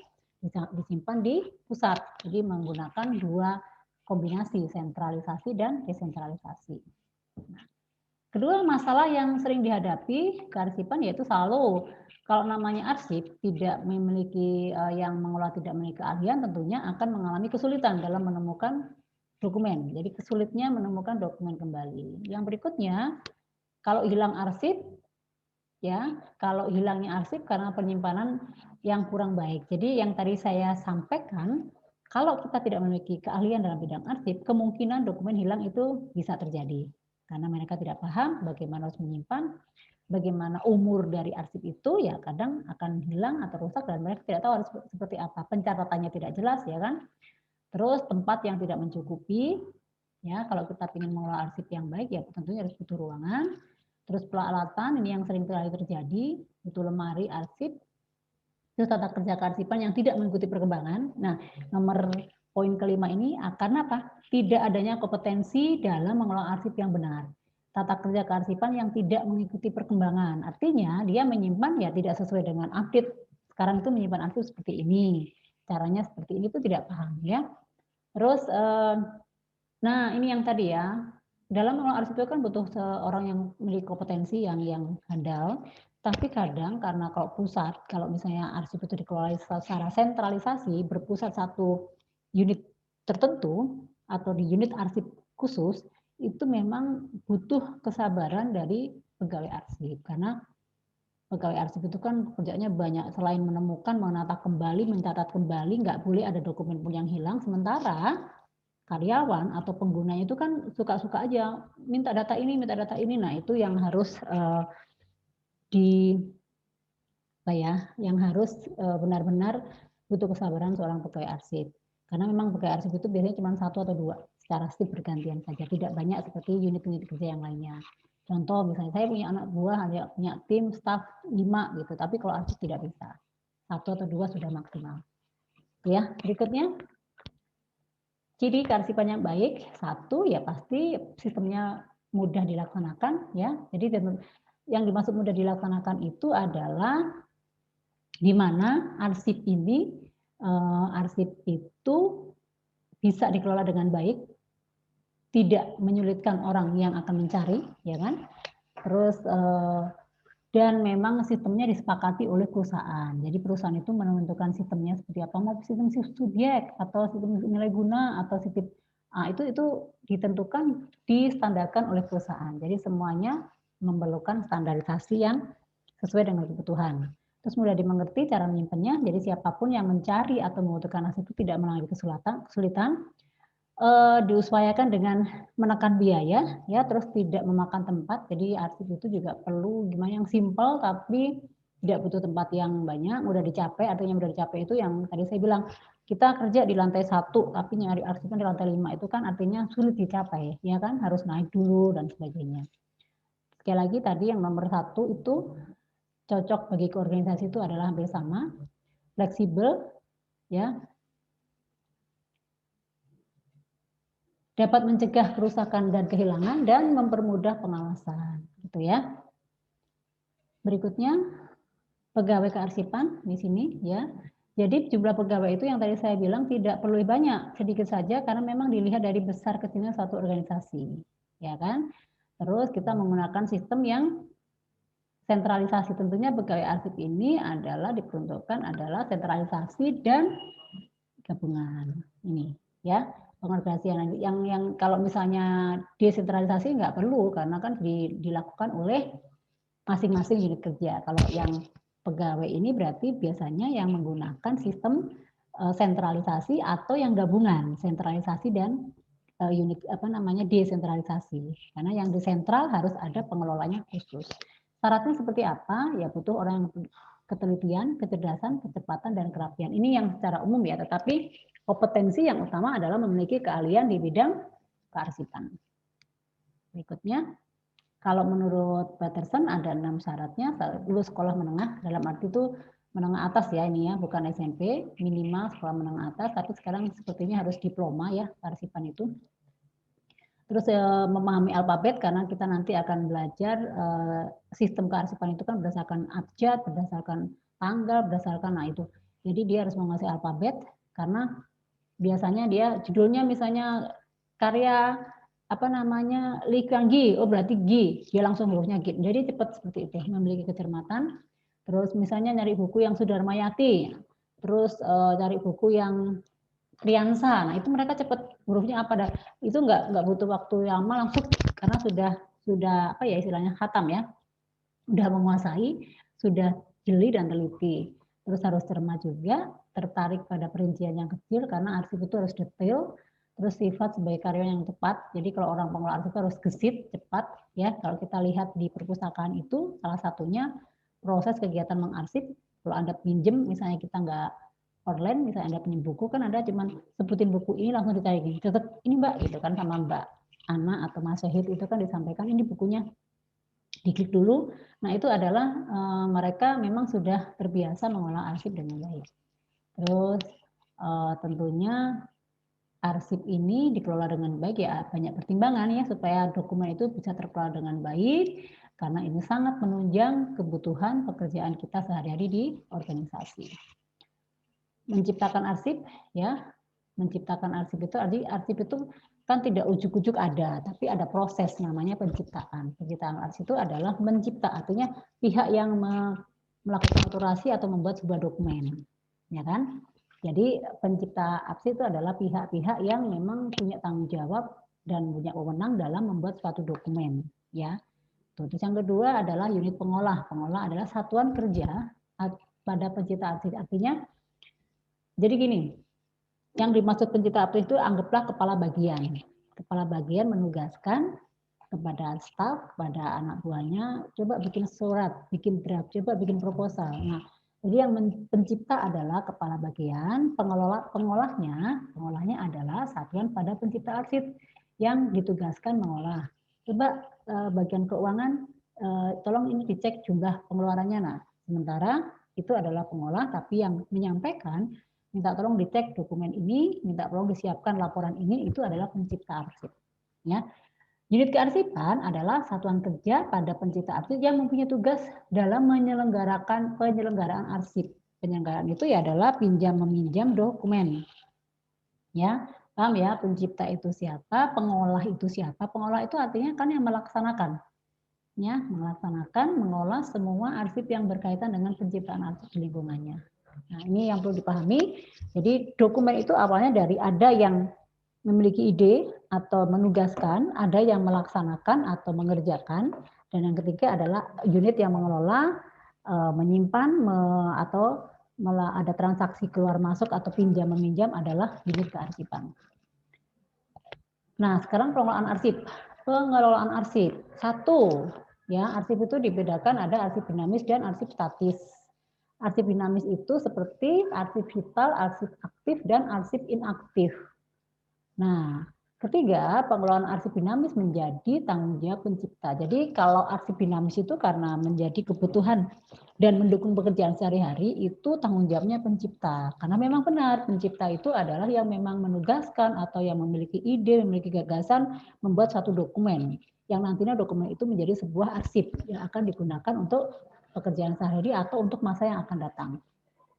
disimpan di pusat. Jadi menggunakan dua kombinasi, sentralisasi dan desentralisasi. Nah, kedua masalah yang sering dihadapi kearsipan yaitu selalu kalau namanya arsip tidak memiliki yang mengelola tidak memiliki keahlian, tentunya akan mengalami kesulitan dalam menemukan dokumen. Jadi kesulitnya menemukan dokumen kembali. Yang berikutnya, kalau hilang arsip, ya kalau hilangnya arsip karena penyimpanan yang kurang baik. Jadi yang tadi saya sampaikan, kalau kita tidak memiliki keahlian dalam bidang arsip, kemungkinan dokumen hilang itu bisa terjadi. Karena mereka tidak paham bagaimana harus menyimpan, bagaimana umur dari arsip itu, ya kadang akan hilang atau rusak dan mereka tidak tahu harus seperti apa. Pencatatannya tidak jelas, ya kan? Terus tempat yang tidak mencukupi, ya kalau kita ingin mengelola arsip yang baik, ya tentunya harus butuh ruangan. Terus peralatan, ini yang sering kali terjadi, itu lemari arsip. Terus tata kerja kearsipan yang tidak mengikuti perkembangan. Nah, nomor poin kelima ini karena apa? Tidak adanya kompetensi dalam mengelola arsip yang benar. Tata kerja kearsipan yang tidak mengikuti perkembangan. Artinya dia menyimpan ya tidak sesuai dengan update. Sekarang itu menyimpan arsip seperti ini. Caranya seperti ini itu tidak paham ya. Terus, nah ini yang tadi ya. Dalam mengelola arsip itu kan butuh seorang yang memiliki kompetensi yang handal. Tapi kadang karena kalau misalnya arsip itu dikelola secara sentralisasi, berpusat satu unit tertentu atau di unit arsip khusus, itu memang butuh kesabaran dari pegawai arsip. Karena pegawai arsip itu kan kerjanya banyak, selain menemukan, menata kembali, mencatat kembali, nggak boleh ada dokumen pun yang hilang. Sementara karyawan atau penggunanya itu kan suka-suka aja, minta data ini, minta data ini. Nah itu yang harus yang harus benar-benar butuh kesabaran seorang pegawai arsip. Karena memang pegawai arsip itu biasanya cuma 1 atau 2 secara shift bergantian saja, tidak banyak seperti unit-unit kerja yang lainnya. Contoh misalnya saya punya anak buah, hanya punya tim staff 5 gitu, tapi kalau arsip tidak bisa. 1 atau 2 sudah maksimal. Ya, berikutnya. Ciri kearsipan yang baik, 1 ya pasti sistemnya mudah dilaksanakan ya. Jadi yang dimaksud mudah dilaksanakan itu adalah di mana arsip itu bisa dikelola dengan baik, tidak menyulitkan orang yang akan mencari, ya kan? Terus dan memang sistemnya disepakati oleh perusahaan. Jadi perusahaan itu menentukan sistemnya seperti apa, mau sistem subjek atau sistem nilai guna atau sistem itu ditentukan, distandarkan oleh perusahaan. Jadi semuanya memerlukan standarisasi yang sesuai dengan kebutuhan. Terus mudah dimengerti cara menyimpannya, jadi siapapun yang mencari atau membutuhkan arsip itu tidak mengalami kesulitan, diusahakan dengan menekan biaya, ya, terus tidak memakan tempat. Jadi arsip itu juga perlu gimana yang simpel tapi tidak butuh tempat yang banyak, mudah dicapai. Artinya mudah dicapai itu yang tadi saya bilang, kita kerja di lantai 1 tapi nyari arsipnya di lantai 5 itu kan artinya sulit dicapai, ya kan, harus naik dulu dan sebagainya. Sekali lagi tadi yang nomor 1 itu cocok bagi keorganisasi itu adalah hampir sama, fleksibel, ya, dapat mencegah kerusakan dan kehilangan dan mempermudah pengawasan, gitu ya. Berikutnya pegawai kearsipan di sini, ya. Jadi jumlah pegawai itu yang tadi saya bilang tidak perlu banyak, sedikit saja karena memang dilihat dari besar kecilnya satu organisasi, ya kan. Terus kita menggunakan sistem yang sentralisasi. Tentunya pegawai arsip ini diperuntukkan adalah sentralisasi dan gabungan ini, ya. Pengorganisasian yang kalau misalnya desentralisasi nggak perlu karena kan dilakukan oleh masing-masing unit kerja. Kalau yang pegawai ini berarti biasanya yang menggunakan sistem sentralisasi atau yang gabungan sentralisasi dan unit desentralisasi. Karena yang desentral harus ada pengelolanya khusus. Syaratnya seperti apa? Ya butuh orang yang ketelitian, kecerdasan, kecepatan, dan kerapian. Ini yang secara umum ya, tetapi kompetensi yang utama adalah memiliki keahlian di bidang kearsipan. Berikutnya, kalau menurut Patterson ada 6 syaratnya, lulus sekolah menengah, dalam arti itu menengah atas ya ini ya, bukan SMP, minimal sekolah menengah atas, tapi sekarang sepertinya harus diploma ya, kearsipan itu. Terus memahami alfabet karena kita nanti akan belajar sistem kearsipan itu kan berdasarkan abjad, berdasarkan tanggal, berdasarkan itu. Jadi dia harus menguasai alfabet karena biasanya dia judulnya misalnya karya Li Kuang-gi, oh berarti Gi, dia langsung hurufnya Gi. Jadi cepat seperti itu, memiliki kecermatan. Terus misalnya nyari buku yang Sudarmayati, terus cari buku yang Triansa, nah itu mereka cepat hurufnya apa itu nggak butuh waktu yang lama, langsung karena sudah apa ya istilahnya khatam ya, sudah menguasai, sudah jeli dan teliti. Terus harus cermat juga, tertarik pada perincian yang kecil karena arsip itu harus detail. Terus sifat sebagai karyawan yang tepat. Jadi kalau orang pengelola arsip harus gesit, cepat ya. Kalau kita lihat di perpustakaan itu salah satunya proses kegiatan mengarsip. Kalau Anda pinjem misalnya kita nggak online, misalnya Anda pinjam buku kan Anda cuman sebutin buku ini langsung ditarik tetap ini Mbak gitu kan sama Mbak Ana atau Mas Syahid itu kan disampaikan ini bukunya diklik dulu. Nah, itu adalah mereka memang sudah terbiasa mengolah arsip dengan baik. Terus tentunya arsip ini dikelola dengan baik, ya banyak pertimbangan ya supaya dokumen itu bisa terkelola dengan baik, karena ini sangat menunjang kebutuhan pekerjaan kita sehari-hari di organisasi. Menciptakan arsip, ya, menciptakan arsip itu, arsip itu kan tidak ujuk-ujuk ada, tapi ada proses namanya penciptaan. Penciptaan arsip itu adalah mencipta, artinya pihak yang melakukan kurasi atau membuat sebuah dokumen, ya kan? Jadi pencipta arsip itu adalah pihak-pihak yang memang punya tanggung jawab dan punya wewenang dalam membuat suatu dokumen, ya. Terus yang kedua adalah unit pengolah. Pengolah adalah satuan kerja pada pencipta arsip. Artinya, jadi gini, yang dimaksud pencipta arsip itu anggaplah kepala bagian. Kepala bagian menugaskan kepada staf, kepada anak buahnya, coba bikin surat, bikin draft, coba bikin proposal. Nah, jadi yang pencipta adalah kepala bagian, pengolahnya adalah satuan pada pencipta arsip yang ditugaskan mengolah. Coba bagian keuangan, tolong ini dicek jumlah pengeluarannya. Nah, sementara itu adalah pengolah, tapi yang menyampaikan, minta tolong dicek dokumen ini, minta tolong disiapkan laporan ini, itu adalah pencipta arsip. Ya. Unit kearsipan adalah satuan kerja pada pencipta arsip yang mempunyai tugas dalam penyelenggaraan arsip. Penyelenggaraan itu ya adalah pinjam-meminjam dokumen. Ya, paham ya, pencipta itu siapa, pengolah itu siapa? Pengolah itu artinya kan yang melaksanakan. Ya, melaksanakan, mengolah semua arsip yang berkaitan dengan penciptaan arsip di lingkungannya. Nah, ini yang perlu dipahami. Jadi dokumen itu awalnya dari ada yang memiliki ide atau menugaskan, ada yang melaksanakan atau mengerjakan, dan yang ketiga adalah unit yang mengelola, menyimpan, atau ada transaksi keluar masuk atau pinjam meminjam adalah unit kearsipan. Nah, sekarang pengelolaan arsip. Pengelolaan arsip. Satu, ya, arsip itu dibedakan ada arsip dinamis dan arsip statis. Arsip dinamis itu seperti arsip vital, arsip aktif, dan arsip inaktif. Nah, ketiga, pengelolaan arsip dinamis menjadi tanggung jawab pencipta. Jadi kalau arsip dinamis itu karena menjadi kebutuhan dan mendukung pekerjaan sehari-hari, itu tanggung jawabnya pencipta. Karena memang benar, pencipta itu adalah yang memang menugaskan atau yang memiliki ide, memiliki gagasan, membuat satu dokumen. Yang nantinya dokumen itu menjadi sebuah arsip yang akan digunakan untuk pekerjaan sehari-hari atau untuk masa yang akan datang.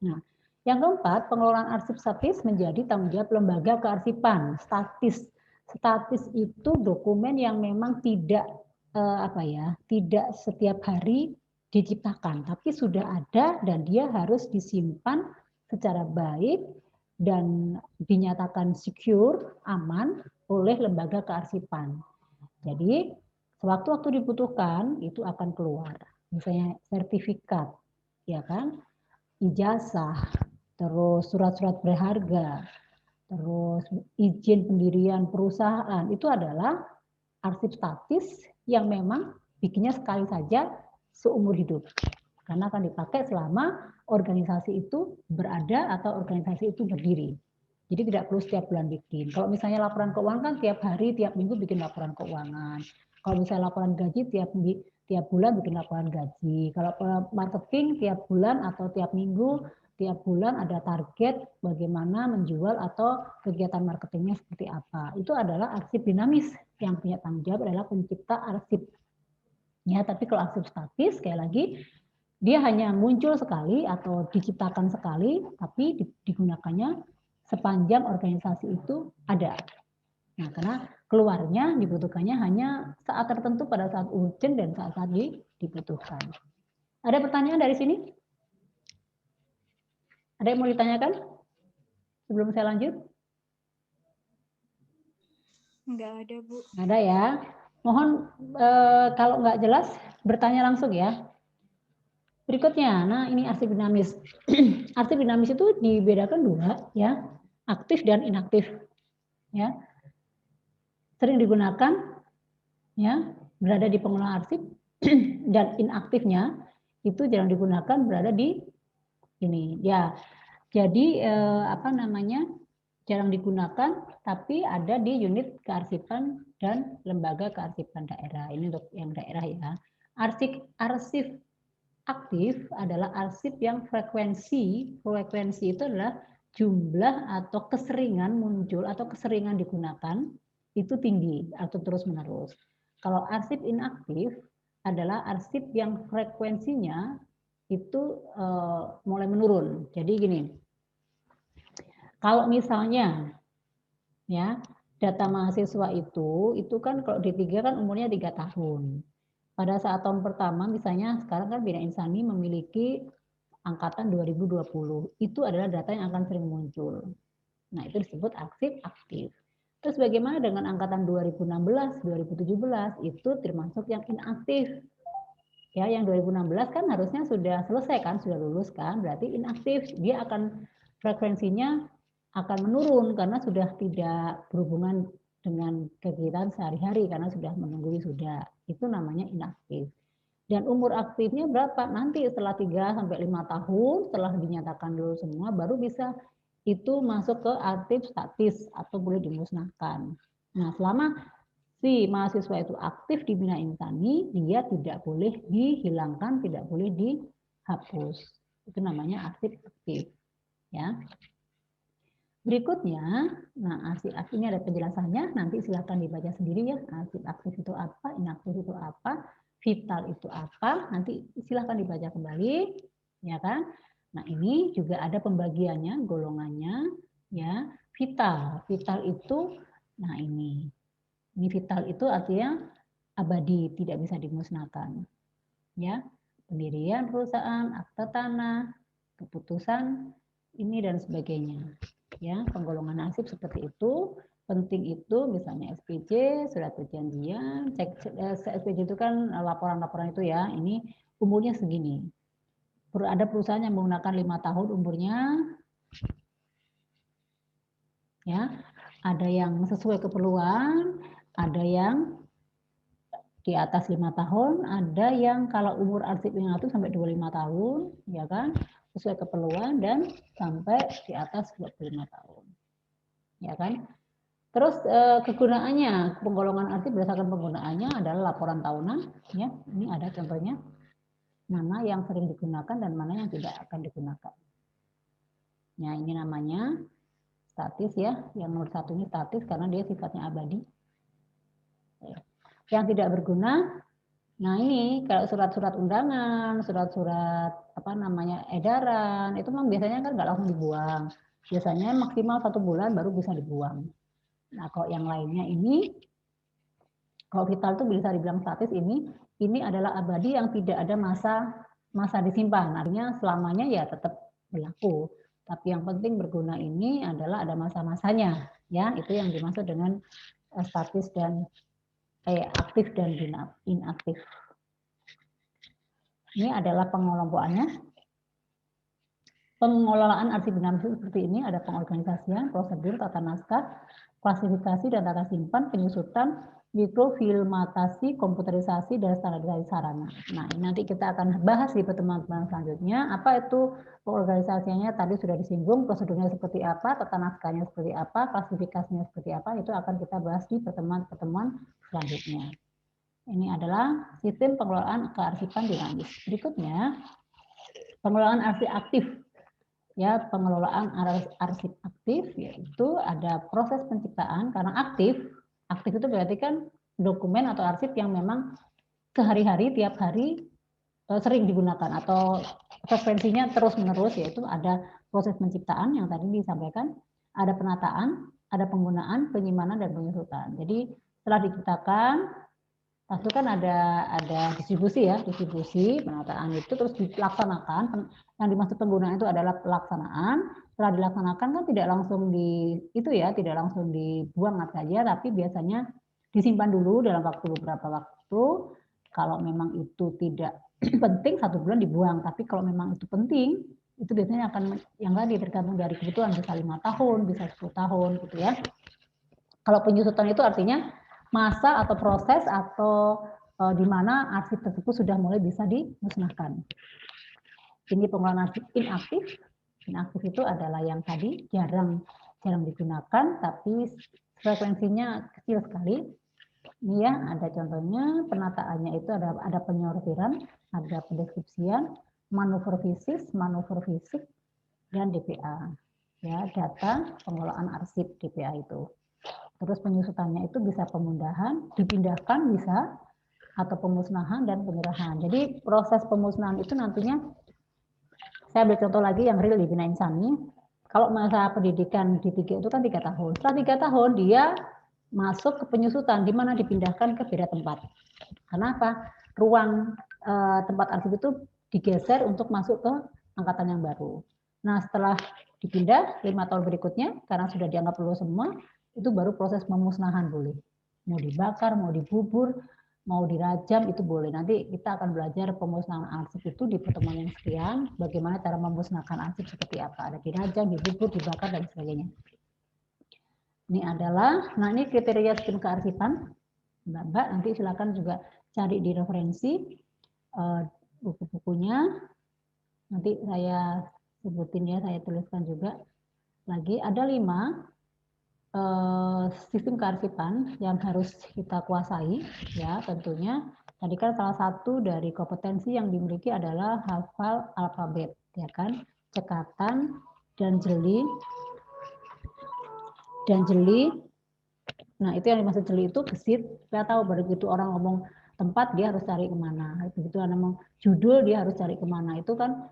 Nah, yang keempat, pengelolaan arsip statis menjadi tanggung jawab lembaga kearsipan. Statis. Statis itu dokumen yang memang tidak tidak setiap hari diciptakan, tapi sudah ada dan dia harus disimpan secara baik dan dinyatakan secure, aman oleh lembaga kearsipan. Jadi, sewaktu-waktu dibutuhkan itu akan keluar. Misalnya sertifikat, ya kan? Ijazah, terus surat-surat berharga, terus izin pendirian perusahaan, itu adalah arsip statis yang memang bikinnya sekali saja seumur hidup. Karena akan dipakai selama organisasi itu berada atau organisasi itu berdiri. Jadi tidak perlu setiap bulan bikin. Kalau misalnya laporan keuangan kan tiap hari, tiap minggu bikin laporan keuangan. Kalau misalnya laporan gaji tiap bulan bikin laporan gaji. Kalau marketing tiap bulan atau tiap minggu, tiap bulan ada target bagaimana menjual atau kegiatan marketingnya seperti apa. Itu adalah arsip dinamis. Yang punya tanggung jawab adalah pencipta arsip. Ya, tapi kalau arsip statis, sekali lagi, dia hanya muncul sekali atau diciptakan sekali, tapi digunakannya sepanjang organisasi itu ada. Nah, karena keluarnya dibutuhkannya hanya saat tertentu pada saat urgent dan saat-saat dibutuhkan. Ada pertanyaan dari sini? Ada yang mau ditanyakan? Sebelum saya lanjut? Enggak ada, Bu. Nggak ada ya. Mohon kalau nggak jelas bertanya langsung ya. Berikutnya, nah ini arsip dinamis. Arsip dinamis itu dibedakan dua, ya, aktif dan inaktif. Ya, sering digunakan, ya, berada di pengelola arsip, dan inaktifnya itu jarang digunakan, berada di ini. Ya, jadi jarang digunakan, tapi ada di unit kearsipan dan lembaga kearsipan daerah. Ini untuk yang daerah ya. Arsip aktif adalah arsip yang frekuensi itu adalah jumlah atau keseringan muncul atau keseringan digunakan itu tinggi atau terus-menerus. Kalau arsip inaktif adalah arsip yang frekuensinya itu mulai menurun. Jadi gini, kalau misalnya ya data mahasiswa itu kan kalau D3 kan umurnya 3 tahun. Pada saat tahun pertama misalnya sekarang kan Bina Insani memiliki angkatan 2020. Itu adalah data yang akan sering muncul. Nah, itu disebut aktif. Terus bagaimana dengan angkatan 2016, 2017? Itu termasuk yang inaktif. Ya, yang 2016 kan harusnya sudah selesai kan, sudah lulus kan, berarti inaktif. Dia akan frekuensinya akan menurun karena sudah tidak berhubungan dengan kegiatan sehari-hari karena sudah menunggu wisuda. Itu namanya inaktif. Dan umur aktifnya berapa? Nanti setelah 3 sampai 5 tahun setelah dinyatakan lulus semua baru bisa itu masuk ke aktif statis atau boleh dimusnahkan. Nah, selama si mahasiswa itu aktif di Bina Insani, dia tidak boleh dihilangkan, tidak boleh dihapus. Itu namanya arsip aktif. Ya. Berikutnya, nah arsip aktif ini ada penjelasannya, nanti silakan dibaca sendiri ya. Arsip aktif itu apa, inaktif itu apa, vital itu apa, nanti silakan dibaca kembali, ya kan? Nah ini juga ada pembagiannya, golongannya, ya. Vital itu, nah ini vital itu artinya abadi, tidak bisa dimusnahkan, ya. Pendirian perusahaan, akta tanah, keputusan ini dan sebagainya. Ya, penggolongan arsip seperti itu. Penting itu misalnya SPJ, surat perjanjian, SPJ itu kan laporan-laporan itu ya, ini umurnya segini. Ada perusahaan yang menggunakan 5 tahun umurnya, ya, ada yang sesuai keperluan, ada yang di atas 5 tahun, ada yang kalau umur arsip yang itu sampai 25 tahun, ya kan, sesuai keperluan dan sampai di atas 25 tahun. Ya kan? Terus kegunaannya, penggolongan arsip berdasarkan penggunaannya adalah laporan tahunan, ya. Ini ada contohnya. Mana yang sering digunakan dan mana yang tidak akan digunakan. Ya, ini namanya statis ya. Yang nomor 1 ini statis karena dia sifatnya abadi. Yang tidak berguna, nah ini kalau surat-surat undangan, surat-surat apa namanya edaran, itu memang biasanya kan nggak langsung dibuang. Biasanya maksimal 1 bulan baru bisa dibuang. Nah, kalau yang lainnya ini, kalau vital itu bisa dibilang statis ini adalah abadi yang tidak ada masa disimpan. Artinya selamanya ya tetap berlaku. Tapi yang penting berguna ini adalah ada masa-masanya, ya. Itu yang dimaksud dengan statis dan aktif dan inaktif. Ini adalah pengelompokannya. Pengelolaan arsip dinamik seperti ini ada pengorganisasian, prosedur, tata naskah, klasifikasi dan tata simpan, penyusutan, mikrofilmatasi, komputerisasi, dan standarisasi sarana. Nah, ini nanti kita akan bahas di pertemuan selanjutnya. Apa itu pengorganisasiannya? Tadi sudah disinggung, prosedurnya seperti apa, tata naskahnya seperti apa, klasifikasinya seperti apa, itu akan kita bahas di pertemuan-pertemuan selanjutnya. Ini adalah sistem pengelolaan kearsipan dinamis. Berikutnya, pengelolaan arsip aktif. Ya, pengelolaan arsip aktif yaitu ada proses penciptaan karena aktif itu berarti kan dokumen atau arsip yang memang sehari-hari tiap hari sering digunakan atau frekuensinya terus-menerus, yaitu ada proses penciptaan yang tadi disampaikan, ada penataan, ada penggunaan, penyimpanan dan penyusutan. Jadi setelah diciptakan itu kan ada distribusi ya, distribusi, penataan itu terus dilaksanakan. Yang dimaksud penggunaan itu adalah pelaksanaan. Setelah dilaksanakan kan tidak langsung tidak langsung dibuang saja, tapi biasanya disimpan dulu dalam waktu beberapa waktu. Kalau memang itu tidak penting 1 bulan dibuang, tapi kalau memang itu penting, itu biasanya akan yang tadi tergantung dari kebutuhan, bisa 5 tahun, bisa 10 tahun gitu ya. Kalau penyusutan itu artinya masa atau proses atau di mana arsip tersebut sudah mulai bisa dimusnahkan. Ini pengelolaan arsip inaktif. Inaktif itu adalah yang tadi jarang digunakan, tapi frekuensinya kecil sekali. Ini ya, ada contohnya, penataannya itu ada penyortiran, ada pendeskripsian, manuver fisik, dan DPA. Ya, data pengelolaan arsip DPA itu. Terus penyusutannya itu bisa pemindahan, dipindahkan bisa, atau pemusnahan dan penyerahan. Jadi proses pemusnahan itu nantinya, saya ambil contoh lagi yang real di Bina Insani. Kalau masa pendidikan di 3 itu kan 3 tahun. Setelah 3 tahun dia masuk ke penyusutan, di mana dipindahkan ke beda tempat. Kenapa? Ruang tempat arsip itu digeser untuk masuk ke angkatan yang baru. Nah, setelah dipindah 5 tahun berikutnya, karena sudah dianggap lulus semua, itu baru proses pemusnahan boleh. Mau dibakar, mau dibubur, mau dirajam, itu boleh. Nanti kita akan belajar pemusnahan arsip itu di pertemuan yang sekian, bagaimana cara memusnahkan arsip seperti apa. Ada dirajam, dibubur, dibakar, dan sebagainya. Ini adalah, nah ini kriteria sistem kearsipan. Mbak, nanti silakan juga cari di referensi buku-bukunya. Nanti saya sebutin ya, saya tuliskan juga lagi. Ada 5 sistem kearsipan yang harus kita kuasai, ya tentunya. Tadi kan salah satu dari kompetensi yang dimiliki adalah hafal alfabet, ya kan? Cekatan dan jeli. Nah, itu yang dimaksud jeli itu gesit. Kita tahu begitu orang ngomong tempat dia harus cari kemana. Begitu orang ngomong judul dia harus cari kemana. Itu kan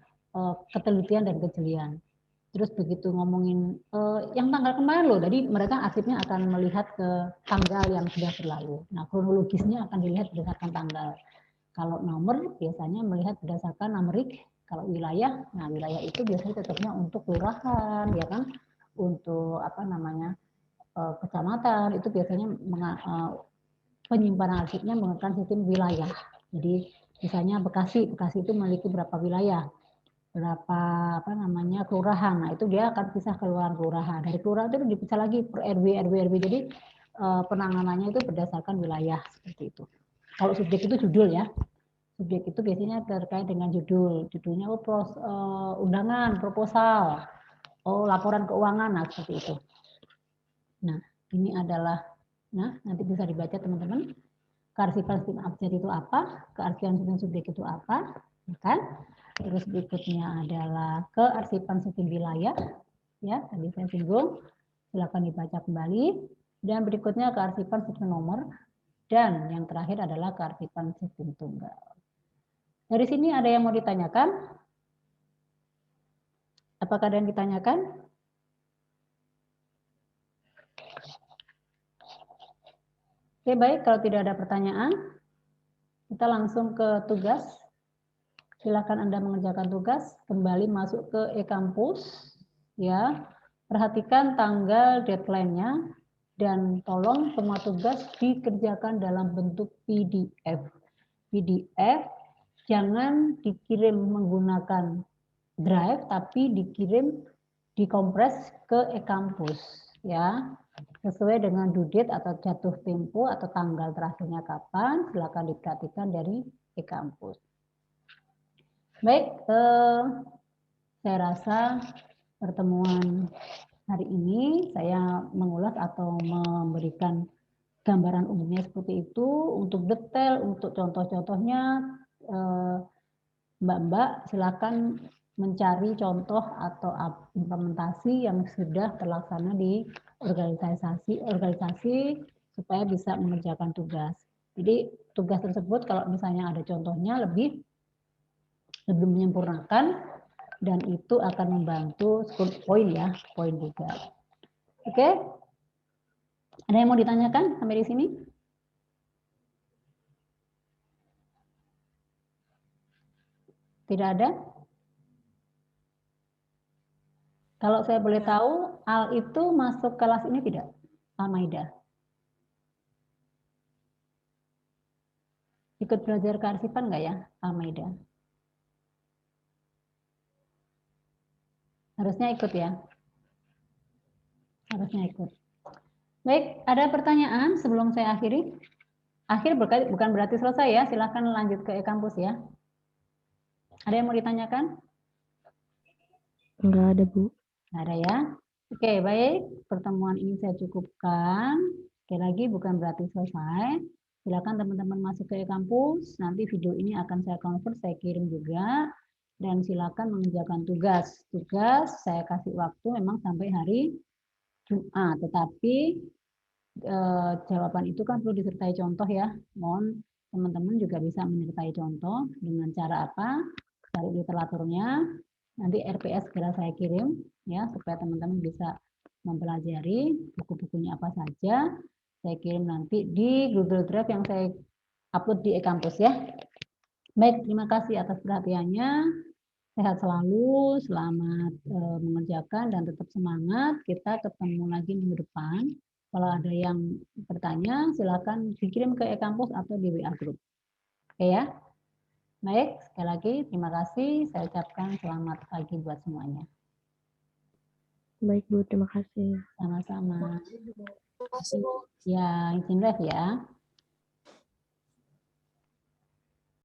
ketelitian dan kejelian. Terus begitu ngomongin yang tanggal kemarin loh, jadi mereka arsipnya akan melihat ke tanggal yang sudah berlalu. Nah, kronologisnya akan dilihat berdasarkan tanggal. Kalau nomor biasanya melihat berdasarkan numerik. Kalau wilayah, nah wilayah itu biasanya tetapnya untuk kelurahan, ya kan? Untuk apa namanya? Kecamatan itu biasanya penyimpanan arsipnya menggunakan sistem wilayah. Jadi misalnya Bekasi itu memiliki berapa wilayah, berapa apa namanya kelurahan. Nah itu dia akan pisah kelurahan. Dari kelurahan itu dipisah lagi per RW. Jadi penanganannya itu berdasarkan wilayah seperti itu. Kalau subjek itu judul ya. Subjek itu biasanya terkait dengan judul. Judulnya undangan, proposal, laporan keuangan, nah seperti itu. Nah, ini adalah, nanti bisa dibaca teman-teman. Kearsipan sistem abjad itu apa? Kearsipan sistem subjek itu apa? Ya kan? Terus berikutnya adalah kearsipan sistem wilayah. Ya, tadi saya singgung. Silakan dibaca kembali. Dan berikutnya kearsipan sistem nomor. Dan yang terakhir adalah kearsipan sistem tunggal. Dari sini ada yang mau ditanyakan? Apakah ada yang ditanyakan? Oke, baik. Kalau tidak ada pertanyaan, kita langsung ke tugas. Silakan Anda mengerjakan tugas. Kembali masuk ke e-kampus. Ya, perhatikan tanggal deadline-nya dan tolong semua tugas dikerjakan dalam bentuk PDF. PDF jangan dikirim menggunakan Drive, tapi dikirim dikompres ke e-kampus. Ya, sesuai dengan due date atau jatuh tempo atau tanggal terakhirnya kapan, silakan diperhatikan dari e-kampus. Baik, saya rasa pertemuan hari ini saya mengulas atau memberikan gambaran umumnya seperti itu. Untuk detail, untuk contoh-contohnya, Mbak-mbak silakan mencari contoh atau implementasi yang sudah terlaksana di organisasi supaya bisa mengerjakan tugas. Jadi tugas tersebut kalau misalnya ada contohnya lebih menyempurnakan dan itu akan membantu poin juga. Oke? Ada yang mau ditanyakan sampai di sini? Tidak ada? Kalau saya boleh tahu, Al itu masuk kelas ini tidak? Al-Maida. Ikut belajar kearsipan nggak ya, Al-Maida? Harusnya ikut ya. Harusnya ikut. Baik, ada pertanyaan sebelum saya akhiri? Akhir bukan berarti selesai ya, silahkan lanjut ke e-kampus ya. Ada yang mau ditanyakan? Enggak ada, Bu. Nggak ada ya. Oke, baik. Pertemuan ini saya cukupkan. Sekali lagi bukan berarti selesai. Silakan teman-teman masuk ke e-kampus, nanti video ini akan saya convert, saya kirim juga, dan silakan mengerjakan tugas. Tugas saya kasih waktu memang sampai hari Jumat, tetapi jawaban itu kan perlu disertai contoh ya. Mohon teman-teman juga bisa menyertai contoh dengan cara apa? Cari literaturnya, nanti RPS segera saya kirim ya supaya teman-teman bisa mempelajari buku-bukunya apa saja. Saya kirim nanti di Google Drive yang saya upload di e-kampus ya. Baik, terima kasih atas perhatiannya. Sehat selalu, selamat mengerjakan dan tetap semangat. Kita ketemu lagi minggu depan. Kalau ada yang bertanya, silakan dikirim ke e-kampus atau di WA Group. Oke ya. Baik, sekali lagi terima kasih. Saya ucapkan selamat pagi buat semuanya. Baik, Bu. Terima kasih. Sama-sama. Terima kasih, Bu. Ya, izin ref ya.